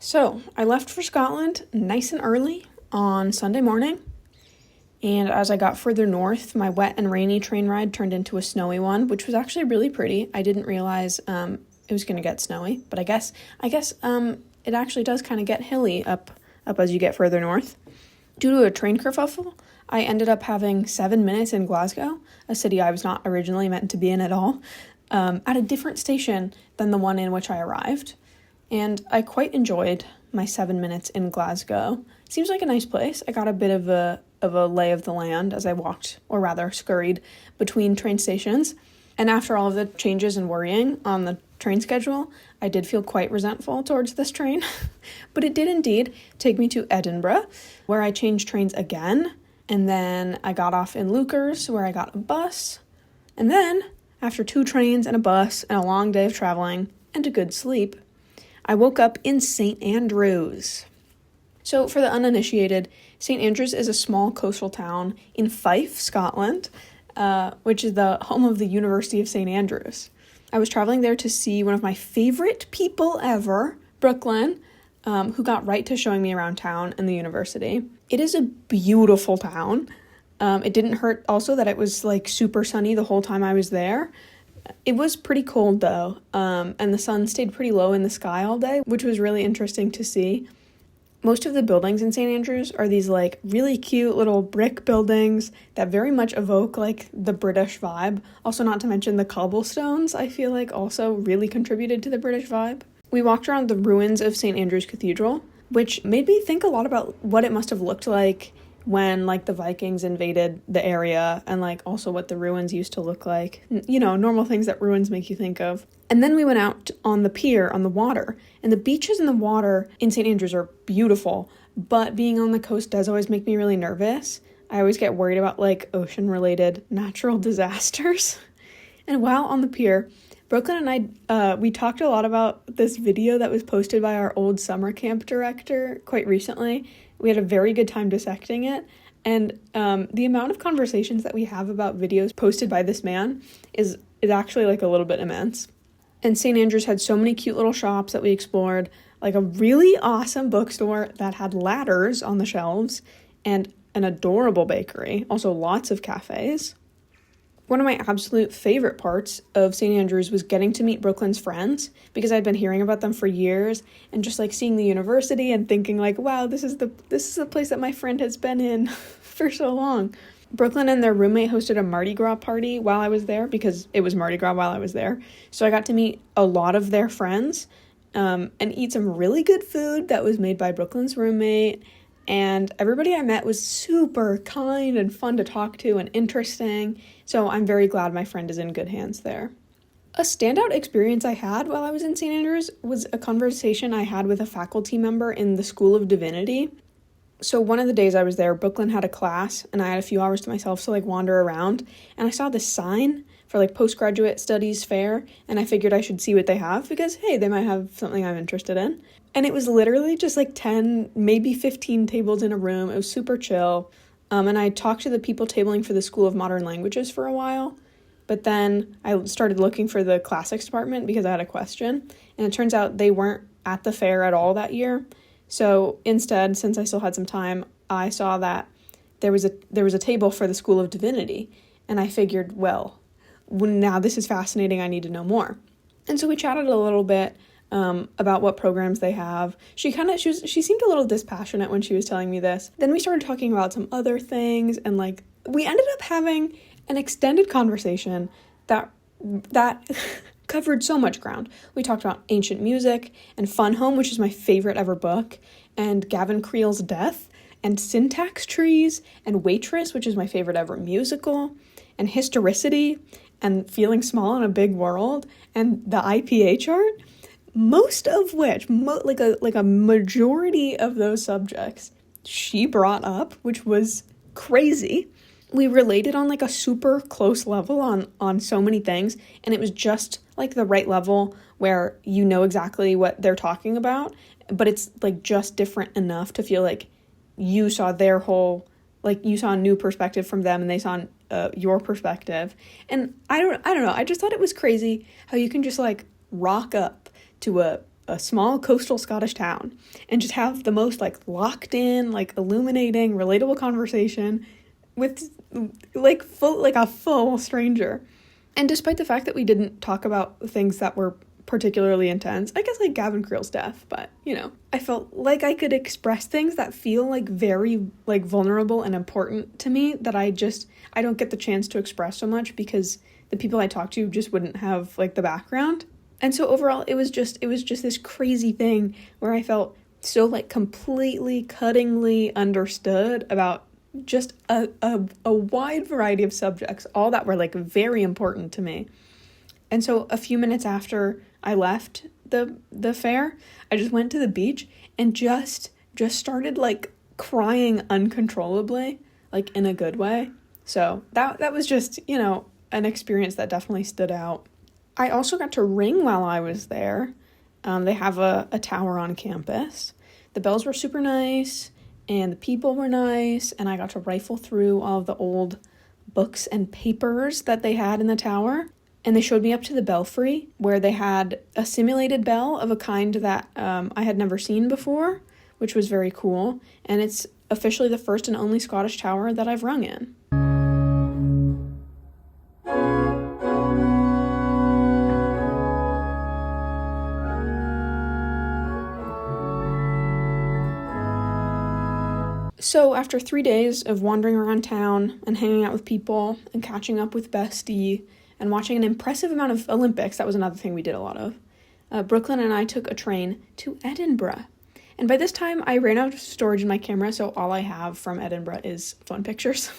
So, I left for Scotland nice and early on Sunday morning, and as I got further north, my wet and rainy train ride turned into a snowy one, which was actually really pretty. I didn't realize it was going to get snowy, but I guess it actually does kind of get hilly up as you get further north. Due to a train kerfuffle, I ended up having 7 minutes in Glasgow, a city I was not originally meant to be in at all, at a different station than the one in which I arrived. And I quite enjoyed my 7 minutes in Glasgow. Seems like a nice place. I got a bit of a lay of the land as I walked, or rather scurried, between train stations. And after all of the changes and worrying on the train schedule, I did feel quite resentful towards this train. But it did indeed take me to Edinburgh, where I changed trains again. And then I got off in Lukers, where I got a bus. And then, after 2 trains and a bus and a long day of traveling and a good sleep, I woke up in St. Andrews. So for the uninitiated, St. Andrews is a small coastal town in Fife, Scotland, which is the home of the University of St. Andrews. I was traveling there to see one of my favorite people ever, Brooklyn, who got right to showing me around town and the university. It is a beautiful town. It didn't hurt also that it was like super sunny the whole time I was there. It was pretty cold though, and the sun stayed pretty low in the sky all day, which was really interesting to see. Most of the buildings in St. Andrews are these like really cute little brick buildings that very much evoke like the British vibe. Also, not to mention the cobblestones, I feel like also really contributed to the British vibe. We walked around the ruins of St. Andrews Cathedral, which made me think a lot about what it must have looked like when like the Vikings invaded the area, and like also what the ruins used to look like. You know, normal things that ruins make you think of. And then we went out on the pier on the water, and the beaches and the water in St. Andrews are beautiful, but being on the coast does always make me really nervous. I always get worried about like ocean-related natural disasters. And while on the pier, Brooklyn and I, we talked a lot about this video that was posted by our old summer camp director quite recently. We had a very good time dissecting it, and the amount of conversations that we have about videos posted by this man is actually like a little bit immense. And St. Andrews had so many cute little shops that we explored, like a really awesome bookstore that had ladders on the shelves, and an adorable bakery, also lots of cafes. One of my absolute favorite parts of St. Andrews was getting to meet Brooklyn's friends, because I'd been hearing about them for years, and just like seeing the university and thinking like, wow, this is the place that my friend has been in for so long. Brooklyn and their roommate hosted a Mardi Gras party while I was there, because it was Mardi Gras while I was there. So I got to meet a lot of their friends and eat some really good food that was made by Brooklyn's roommate. And everybody I met was super kind and fun to talk to and interesting. So I'm very glad my friend is in good hands there. A standout experience I had while I was in St. Andrews was a conversation I had with a faculty member in the School of Divinity. So one of the days I was there, Brooklyn had a class, and I had a few hours to myself to like wander around, and I saw this sign for like postgraduate studies fair, and I figured I should see what they have because, hey, they might have something I'm interested in. And it was literally just like 10, maybe 15 tables in a room. It was super chill. And I talked to the people tabling for the School of Modern Languages for a while. But then I started looking for the classics department because I had a question. And it turns out they weren't at the fair at all that year. So instead, since I still had some time, I saw that there was a table for the School of Divinity. And I figured, well, now this is fascinating. I need to know more. And so we chatted a little bit about what programs they have. She seemed a little dispassionate when she was telling me this. Then we started talking about some other things, and like we ended up having an extended conversation that covered so much ground. We talked about ancient music and Fun Home, which is my favorite ever book, and Gavin Creel's Death, and syntax trees, and Waitress, which is my favorite ever musical, and historicity, and feeling small in a big world, and the IPA chart. Most of which, like a majority of those subjects, she brought up, which was crazy. We related on like a super close level on so many things, and it was just like the right level where you know exactly what they're talking about, but it's like just different enough to feel like you saw their whole, like you saw a new perspective from them and they saw your perspective. And I don't know, I just thought it was crazy how you can just like rock up to a a small coastal Scottish town and just have the most like locked in, like illuminating, relatable conversation with like a full stranger. And despite the fact that we didn't talk about things that were particularly intense, I guess like Gavin Creel's death, but I felt like I could express things that feel like very like vulnerable and important to me that I don't get the chance to express so much because the people I talk to just wouldn't have like the background. And so overall it was just this crazy thing where I felt so like completely cuttingly understood about just a wide variety of subjects, all that were like very important to me. And so a few minutes after I left the fair, I just went to the beach and just started like crying uncontrollably, like in a good way. So that was just, an experience that definitely stood out. I also got to ring while I was there. They have a tower on campus. The bells were super nice and the people were nice, and I got to rifle through all of the old books and papers that they had in the tower. And they showed me up to the belfry where they had a simulated bell of a kind that I had never seen before, which was very cool. And it's officially the first and only Scottish tower that I've rung in. So after 3 days of wandering around town and hanging out with people and catching up with Bestie and watching an impressive amount of Olympics, that was another thing we did a lot of, Brooklyn and I took a train to Edinburgh. And by this time, I ran out of storage in my camera, so all I have from Edinburgh is phone pictures.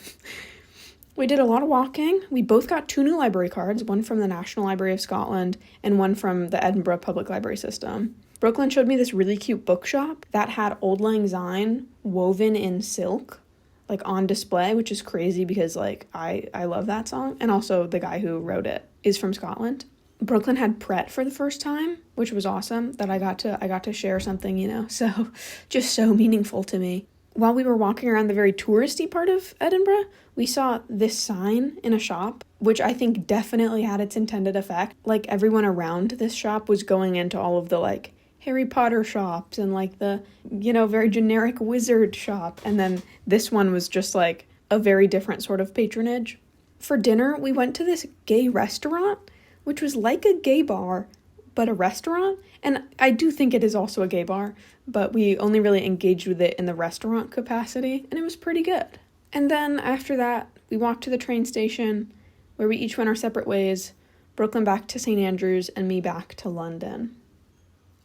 We did a lot of walking. We both got 2 new library cards, one from the National Library of Scotland and one from the Edinburgh Public Library System. Brooklyn showed me this really cute bookshop that had Auld Lang Syne woven in silk, like on display, which is crazy because like I love that song. And also the guy who wrote it is from Scotland. Brooklyn had Pret for the first time, which was awesome that I got to share something, so just so meaningful to me. While we were walking around the very touristy part of Edinburgh, we saw this sign in a shop, which I think definitely had its intended effect. Like everyone around this shop was going into all of the like Harry Potter shops and like the, very generic wizard shop. And then this one was just like a very different sort of patronage. For dinner, we went to this gay restaurant, which was like a gay bar, but a restaurant. And I do think it is also a gay bar, but we only really engaged with it in the restaurant capacity, and it was pretty good. And then after that, we walked to the train station where we each went our separate ways, Brooklyn back to St. Andrews and me back to London.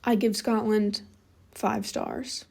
I give Scotland 5 stars.